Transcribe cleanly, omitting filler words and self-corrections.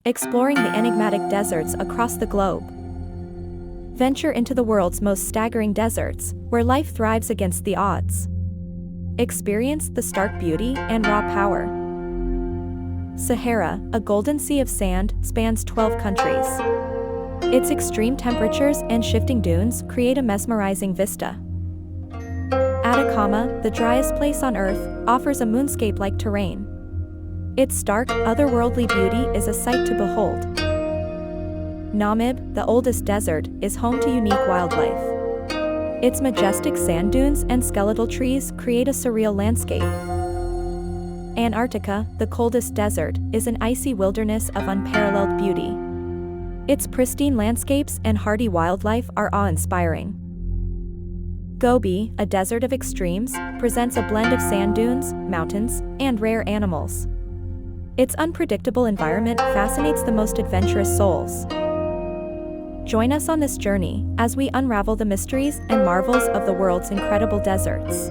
exploring the enigmatic deserts across the globe. Venture into the world's most staggering deserts, where life thrives against the odds. Experience the stark beauty and raw power. Sahara, a golden sea of sand, spans 12 countries. Its extreme temperatures and shifting dunes create a mesmerizing vista. Atacama, the driest place on Earth, offers a moonscape-like terrain. Its stark, otherworldly beauty is a sight to behold. Namib, the oldest desert, is home to unique wildlife. Its majestic sand dunes and skeletal trees create a surreal landscape. Antarctica, the coldest desert, is an icy wilderness of unparalleled beauty. Its pristine landscapes and hardy wildlife are awe-inspiring. Gobi, a desert of extremes, presents a blend of sand dunes, mountains, and rare animals. Its unpredictable environment fascinates the most adventurous souls. Join us on this journey as we unravel the mysteries and marvels of the world's incredible deserts.